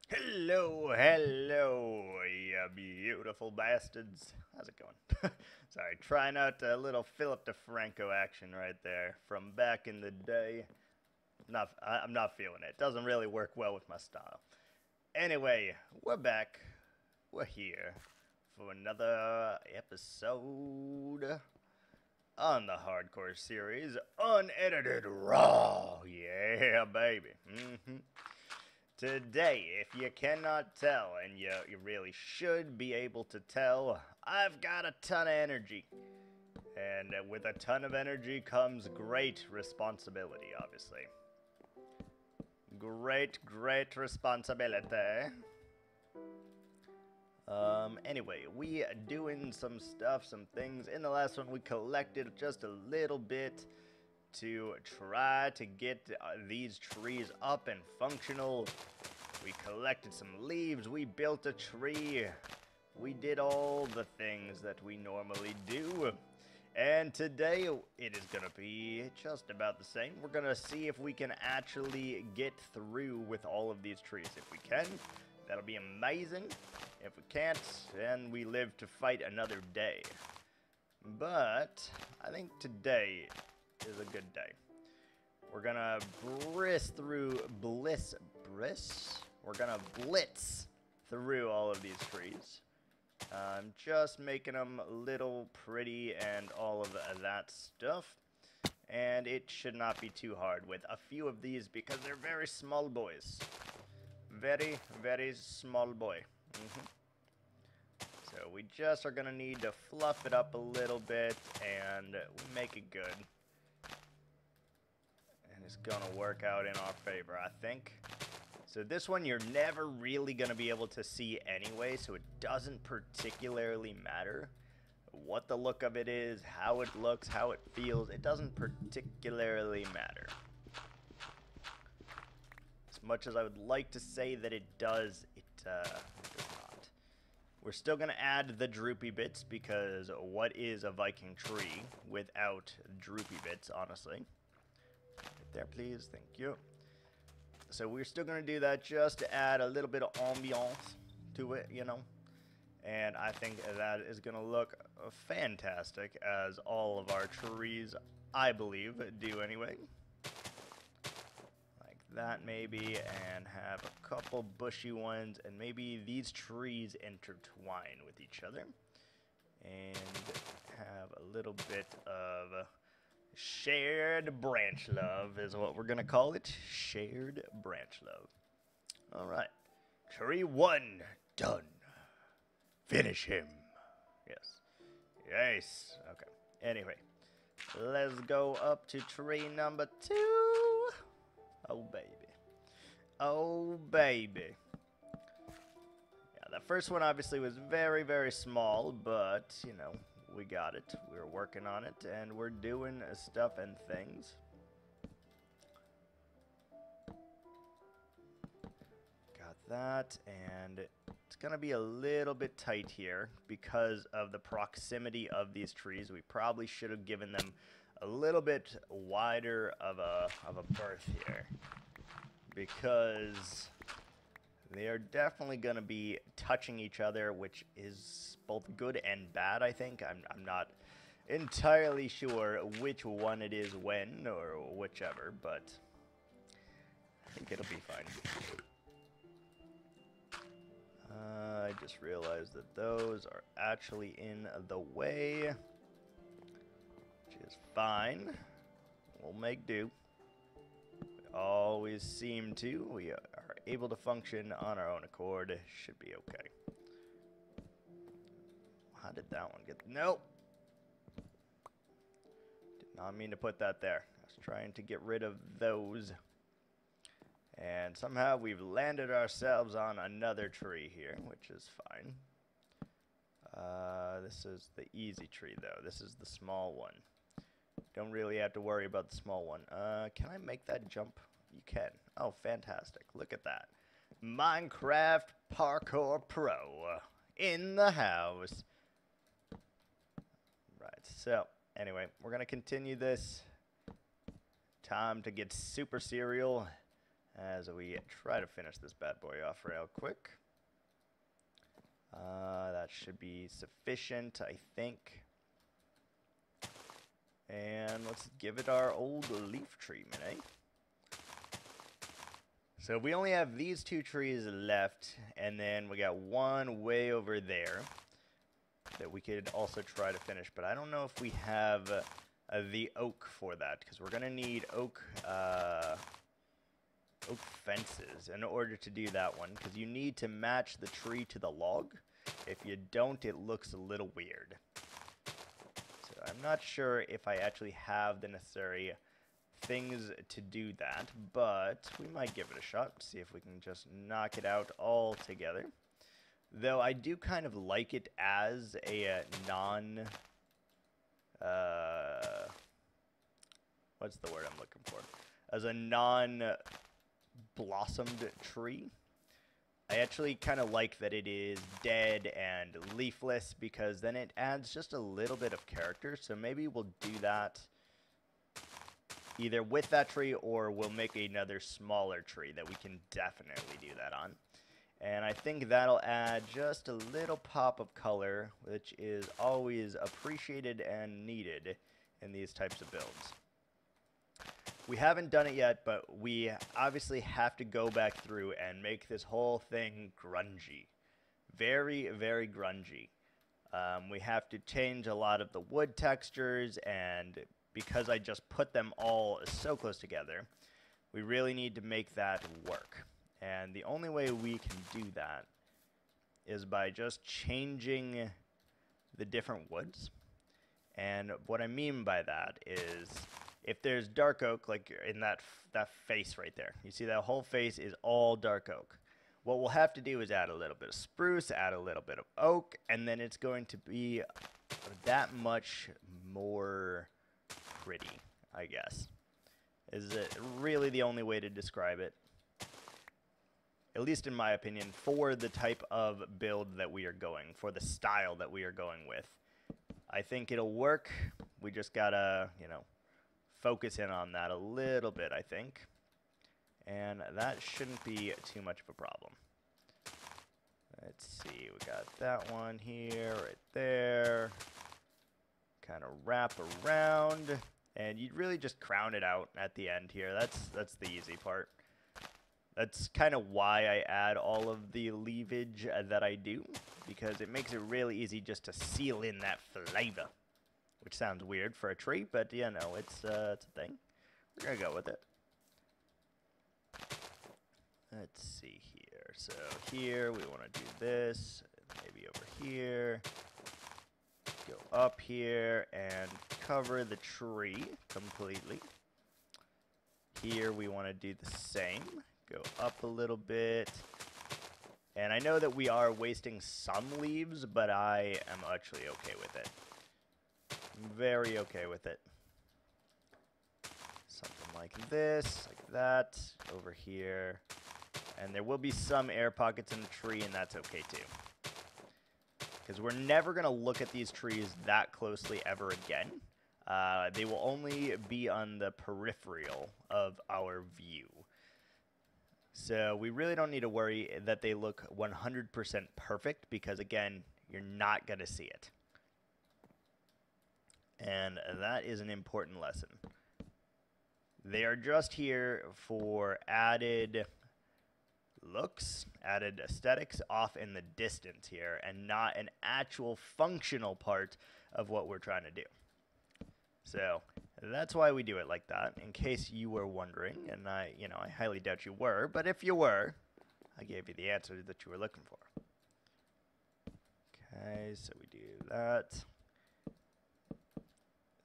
Hello, hello, you beautiful bastards. How's it going? Sorry, trying out a little Philip DeFranco action right there from back in the day. I'm not feeling it. Doesn't really work well with my style. Anyway, we're back. We're here for another episode on the hardcore series, Unedited Raw. Yeah, baby. Today, if you cannot tell, and you really should be able to tell, I've got a ton of energy. And with a ton of energy comes great responsibility, obviously. Great responsibility. Anyway, we doing some stuff, some things. In the last one, we collected just a little bit to try to get these trees up and functional. We collected some leaves, we built a tree, we did all the things that we normally do. And today, it is gonna be just about the same. We're gonna see if we can actually get through with all of these trees. If we can, that'll be amazing. If we can't, then we live to fight another day. But I think today is a good day. We're gonna We're gonna blitz through all of these trees. Just making them little pretty and all of that stuff. And it should not be too hard with a few of these because they're very small boys. Very small boy. So we just are gonna need to fluff it up a little bit and make it good. And it's gonna work out in our favor, I think. So this one you're never really gonna be able to see anyway, so it doesn't particularly matter what the look of it is, how it looks, how it feels. It doesn't particularly matter. As much as I would like to say that it does, it does not. We're still going to add the droopy bits because what is a Viking tree without droopy bits, honestly? Right there, please. Thank you. So we're still going to do that just to add a little bit of ambiance to it, you know? And I think that is going to look fantastic, as all of our trees, I believe, do anyway. Like that maybe, and have a couple bushy ones, and maybe these trees intertwine with each other. And have a little bit of shared branch love is what we're going to call it. Shared branch love. All right. Tree 1, done. Finish him. Yes. Yes. Okay. Anyway, let's go up to tree number 2. Oh, baby. Oh, baby. Yeah, the first one obviously was very small, but, you know, we got it. We were working on it, and we're doing stuff and things. Got that, and it's going to be a little bit tight here because of the proximity of these trees. We probably should have given them a little bit wider of a berth here, because they are definitely going to be touching each other, which is both good and bad, I think. I'm not entirely sure which one it is when or whichever, but I think it'll be fine. I just realized that those are actually in the way, which is fine. We'll make do. We always seem to. We are able to function on our own accord. Should be okay. How did that one get? Nope. Did not mean to put that there. I was trying to get rid of those. And somehow we've landed ourselves on another tree here, which is fine. This is the easy tree, though. This is the small one. Don't really have to worry about the small one. Can I make that jump? You can. Oh, fantastic. Look at that. Minecraft Parkour Pro in the house. Right, so anyway, we're going to continue this. Time to get super serial as we try to finish this bad boy off real quick. That should be sufficient, I think. And let's give it our old leaf treatment, eh? So we only have these two trees left, and then we got one way over there that we could also try to finish. But I don't know if we have the oak for that, because we're going to need oak fences in order to do that one, because you need to match the tree to the log. If you don't, it looks a little weird. So I'm not sure if I actually have the necessary things to do that, but we might give it a shot, see if we can just knock it out all together. Though I do kind of like it as a what's the word I'm looking for? As a non-blossomed tree. I actually kind of like that it is dead and leafless, because then it adds just a little bit of character. So maybe we'll do that either with that tree, or we'll make another smaller tree that we can definitely do that on. And I think that'll add just a little pop of color, which is always appreciated and needed in these types of builds. We haven't done it yet, but we obviously have to go back through and make this whole thing grungy. Very, very grungy. We have to change a lot of the wood textures, and because I just put them all so close together, we really need to make that work. And the only way we can do that is by just changing the different woods. And what I mean by that is, if there's dark oak, like in that face right there, you see that whole face is all dark oak. What we'll have to do is add a little bit of spruce, add a little bit of oak, and then it's going to be that much more pretty, I guess. Is it really the only way to describe it? At least in my opinion, for the type of build that we are going, for the style that we are going with. I think it'll work. We just gotta, you know, focus in on that a little bit, I think. And that shouldn't be too much of a problem. Let's see, we got that one here, right there. Kind of wrap around, and you really just crown it out at the end here. That's the easy part. That's kind of why I add all of the leafage that I do, because it makes it really easy just to seal in that flavor. Which sounds weird for a tree, but you know, it's a thing. We're gonna go with it. Let's see here. So here we want to do this, maybe over here. Go up here and cover the tree completely. Here we want to do the same. Go up a little bit. And I know that we are wasting some leaves, but I am actually okay with it. I'm very okay with it. Something like this, like that, over here. And there will be some air pockets in the tree, and that's okay too. Because we're never going to look at these trees that closely ever again. They will only be on the peripheral of our view. So we really don't need to worry that they look 100% perfect, because again, you're not going to see it. And that is an important lesson. They are just here for added looks, added aesthetics off in the distance here, and not an actual functional part of what we're trying to do. So that's why we do it like that, in case you were wondering, and I highly doubt you were, but if you were, I gave you the answer that you were looking for. Okay, so we do that.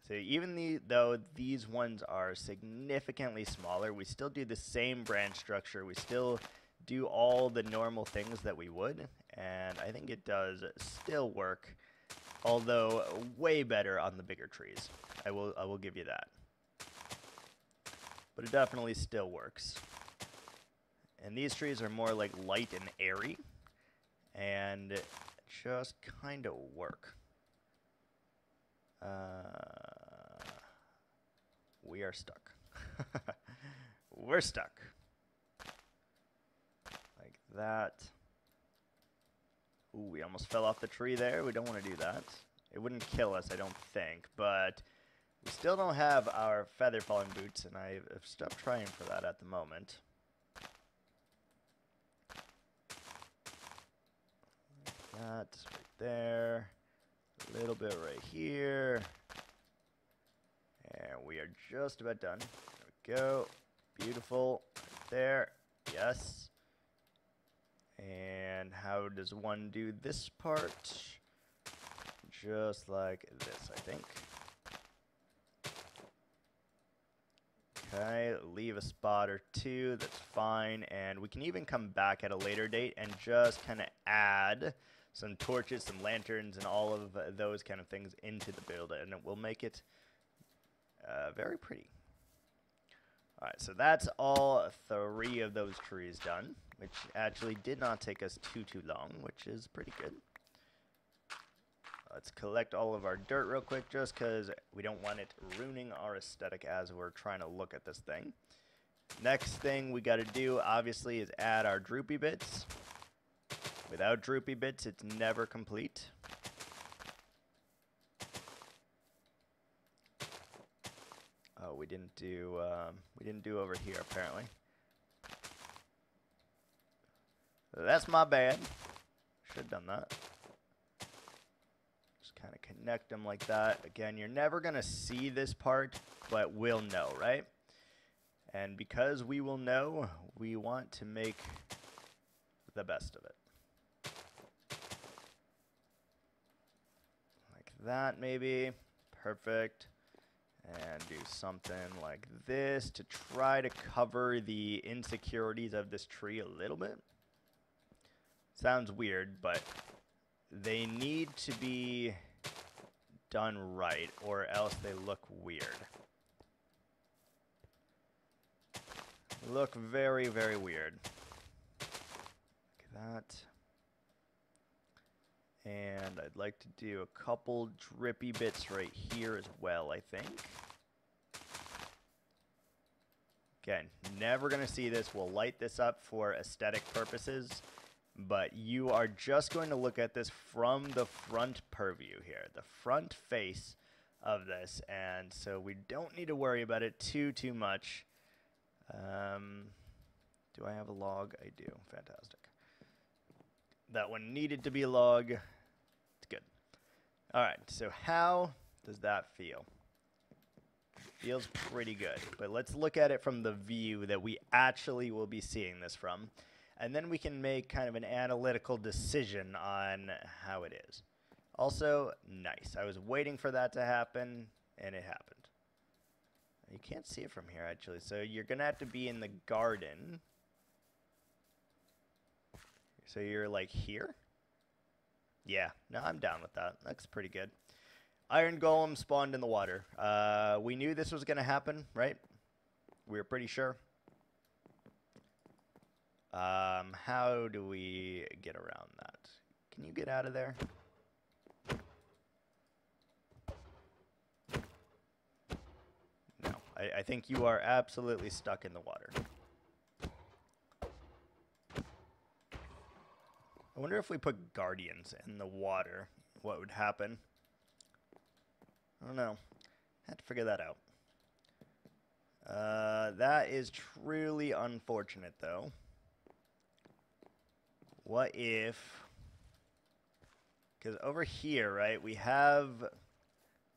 So even though these ones are significantly smaller, we still do the same branch structure. We still do all the normal things that we would, and I think it does still work, although way better on the bigger trees. I will give you that. But it definitely still works. And these trees are more like light and airy, and just kind of work. We are stuck. We're stuck. that. Ooh, we almost fell off the tree there. We don't want to do that. It wouldn't kill us, I don't think, but we still don't have our feather falling boots, and I've stopped trying for that at the moment. That's right there. A little bit right here. And we are just about done. There we go. Beautiful. Right there. Yes. And how does one do this part? Just like this, I think. Okay, leave a spot or two. That's fine. And we can even come back at a later date and just kind of add some torches, some lanterns, and all of those kind of things into the build, and it will make it very pretty. All right, so that's all 3 of those trees done, which actually did not take us too long, which is pretty good. Let's collect all of our dirt real quick, just because we don't want it ruining our aesthetic as we're trying to look at this thing. Next thing we got to do, obviously, is add our droopy bits. Without droopy bits, it's never complete. Oh, we didn't do over here apparently. That's my bad. Should have done that. Just kind of connect them like that. Again, you're never gonna see this part, but we'll know, right? And because we will know, we want to make the best of it. Like that, maybe. Perfect. And do something like this to try to cover the insecurities of this tree a little bit. Sounds weird, but they need to be done right, or else they look weird. Look very, very weird. Like that. And I'd like to do a couple drippy bits right here as well, I think. Again, never going to see this. We'll light this up for aesthetic purposes, but you are just going to look at this from the front purview here, the front face of this, and so we don't need to worry about it too much. Do I have a log? I do. Fantastic. That one needed to be a log. It's good. All right, so how does that feel? Feels pretty good, but let's look at it from the view that we actually will be seeing this from, and then we can make kind of an analytical decision on how it is. Also, nice. I was waiting for that to happen, and it happened. You can't see it from here, actually, so you're going to have to be in the garden. So you're like here? Yeah, no, I'm down with that. That's pretty good. Iron Golem spawned in the water. We knew this was going to happen, right? We were pretty sure. How do we get around that? Can you get out of there? No, I think you are absolutely stuck in the water. I wonder if we put guardians in the water, what would happen? I don't know. Had to figure that out. That is truly unfortunate, though. What if... Because over here, right, we have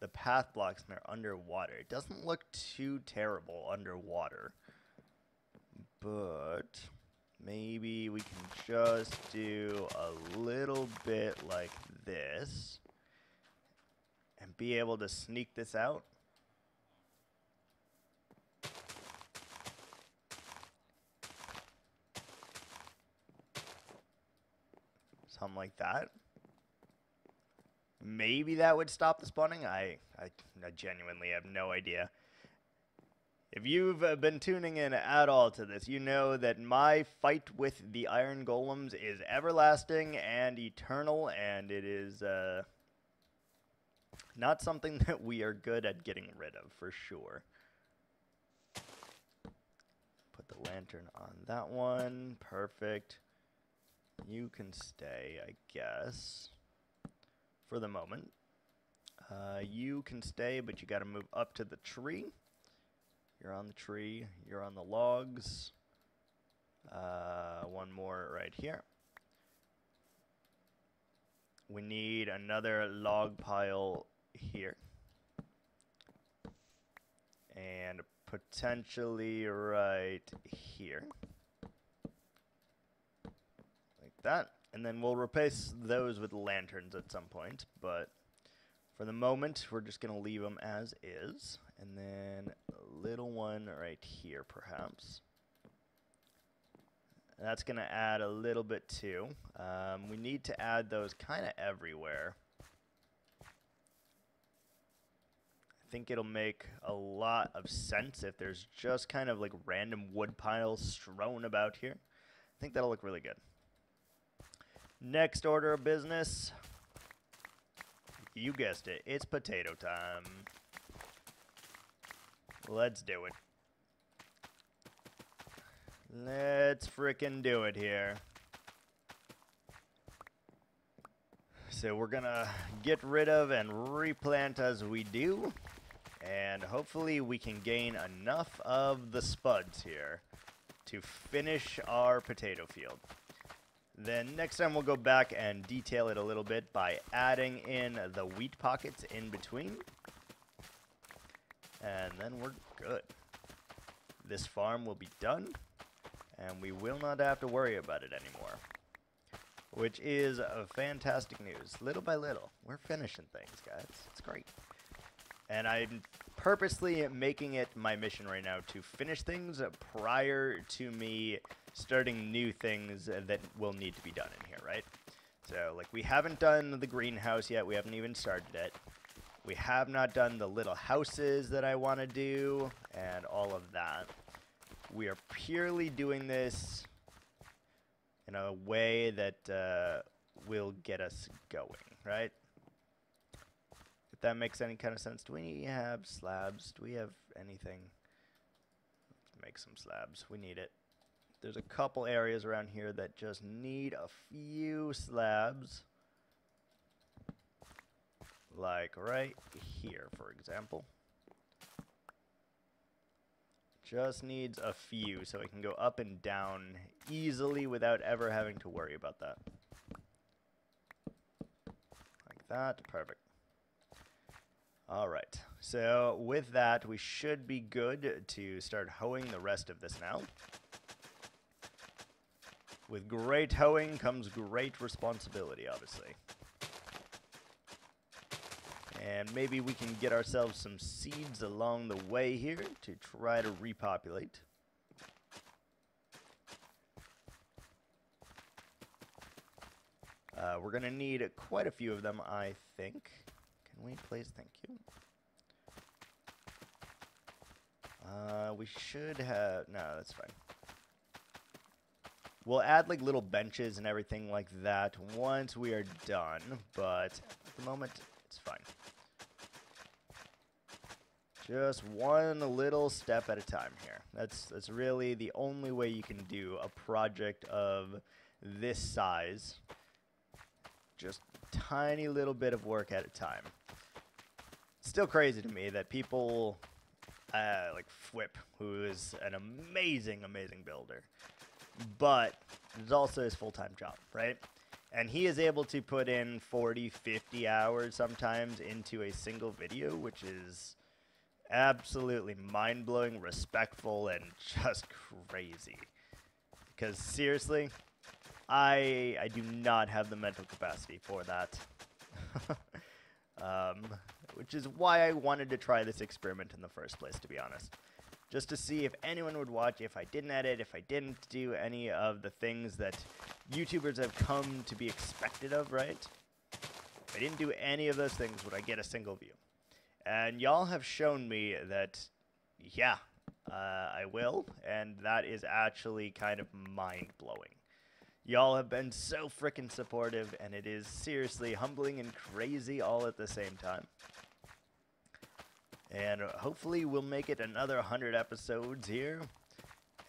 the path blocks and they're underwater. It doesn't look too terrible underwater. But... maybe we can just do a little bit like this and be able to sneak this out. Something like that. Maybe that would stop the spawning. I genuinely have no idea. If you've been tuning in at all to this, you know that my fight with the Iron Golems is everlasting and eternal, and it is not something that we are good at getting rid of, for sure. Put the lantern on that one. Perfect. You can stay, I guess, for the moment. You can stay, but you got to move up to the tree. You're on the tree. You're on the logs. One more right here. We need another log pile here. And potentially right here. Like that. And then we'll replace those with lanterns at some point. But for the moment, we're just going to leave them as is. And then a little one right here, perhaps. And that's going to add a little bit too. We need to add those kind of everywhere. I think it'll make a lot of sense if there's just kind of like random wood piles strewn about here. I think that'll look really good. Next order of business. You guessed it. It's potato time. Let's do it. Let's frickin' do it here. So we're gonna get rid of and replant as we do. And hopefully we can gain enough of the spuds here to finish our potato field. Then next time we'll go back and detail it a little bit by adding in the wheat pockets in between. And then we're good. This farm will be done, and we will not have to worry about it anymore. Which is a fantastic news. Little by little, we're finishing things, guys. It's great. And I'm purposely making it my mission right now to finish things prior to me starting new things that will need to be done in here, right? So, like, we haven't done the greenhouse yet. We haven't even started it. We have not done the little houses that I want to do and all of that. We are purely doing this in a way that will get us going, right? If that makes any kind of sense. Do we have slabs? Do we have anything? Let's make some slabs. We need it. There's a couple areas around here that just need a few slabs. Like right here, for example. Just needs a few so it can go up and down easily without ever having to worry about that. Like that. Perfect. Alright. So with that, we should be good to start hoeing the rest of this now. With great hoeing comes great responsibility, obviously. And maybe we can get ourselves some seeds along the way here to try to repopulate. We're going to need quite a few of them, I think. Can we please? Thank you. We should have... No, that's fine. We'll add like little benches and everything like that once we are done, but at the moment, it's fine. Just one little step at a time here. That's really the only way you can do a project of this size. Just tiny little bit of work at a time. It's still crazy to me that people like Fwip, who is an amazing builder, but it's also his full-time job, right? And he is able to put in 40, 50 hours sometimes into a single video, which is absolutely mind-blowing, respectful, and just crazy. Because seriously, I do not have the mental capacity for that. Which is why I wanted to try this experiment in the first place, to be honest. Just to see if anyone would watch, if I didn't edit, if I didn't do any of the things that YouTubers have come to be expected of, right? If I didn't do any of those things, would I get a single view? And y'all have shown me that, yeah, I will, and that is actually kind of mind-blowing. Y'all have been so freaking supportive, and it is seriously humbling and crazy all at the same time. And hopefully we'll make it another 100 episodes here,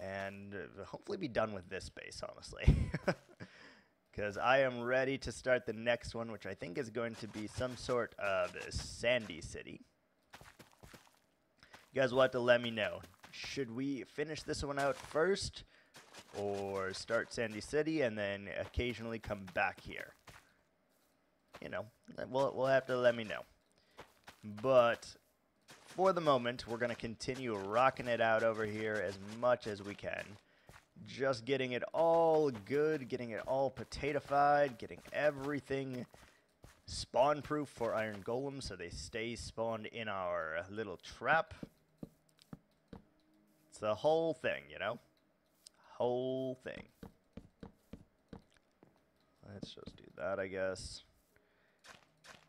and hopefully be done with this space, honestly. because I am ready to start the next one, which I think is going to be some sort of sandy city. You guys will have to let me know. Should we finish this one out first, or start Sandy City and then occasionally come back here? You know, we'll have to let me know. But for the moment, we're going to continue rocking it out over here as much as we can. Just getting it all good, getting it all potato-fied, getting everything spawn-proof for iron golems so they stay spawned in our little trap. It's the whole thing, you know? Whole thing. Let's just do that, I guess.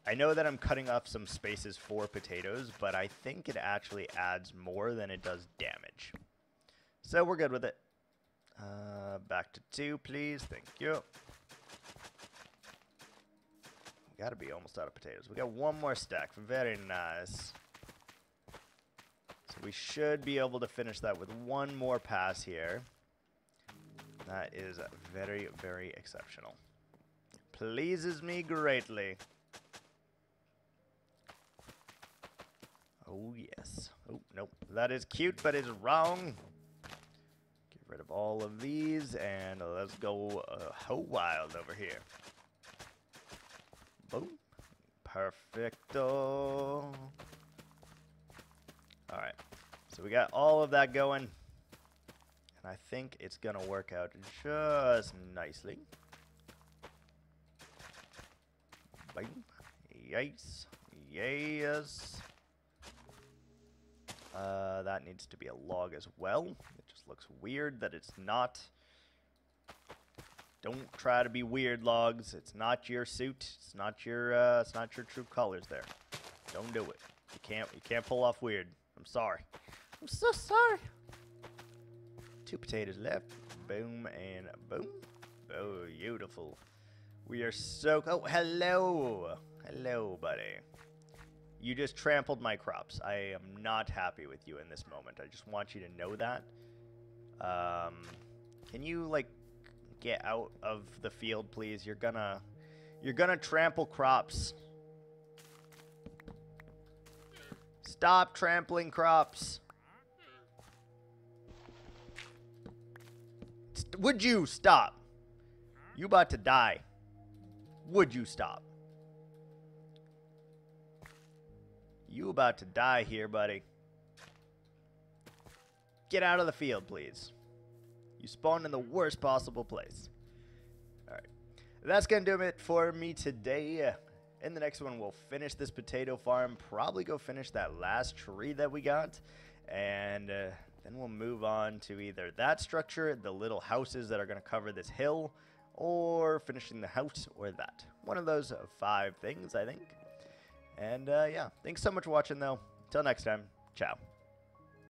I know that I'm cutting off some spaces for potatoes, but I think it actually adds more than it does damage. So we're good with it. Back to 2, please. Thank you. We gotta be almost out of potatoes. We got one more stack. Very nice. So we should be able to finish that with one more pass here. That is very, very exceptional. Pleases me greatly. Oh, yes. Oh, nope. That is cute, but it's wrong. Get rid of all of these, and let's go whole wild over here. Boom. Perfecto. Alright. So we got all of that going. And I think it's going to work out just nicely. Boom. Yes. Yes. That needs to be a log as well. It just looks weird that it's not. Don't try to be weird, logs. It's not your suit. It's not your true colors there. Don't do it. You can't pull off weird. I'm sorry. I'm so sorry. 2 potatoes left. Boom and boom. Oh, beautiful. We are so. Oh, hello. Hello, buddy. You just trampled my crops. I am not happy with you in this moment. I just want you to know that. Can you, like, get out of the field, please? You're gonna trample crops. Stop trampling crops. Would you stop? You about to die. Would you stop? You about to die here, buddy. Get out of the field, please. You spawned in the worst possible place. Alright. That's going to do it for me today. In the next one, we'll finish this potato farm. Probably go finish that last tree that we got. And then we'll move on to either that structure, the little houses that are going to cover this hill, or finishing the house, or that. One of those 5 things, I think. And, yeah, thanks so much for watching, though. Until next time, ciao.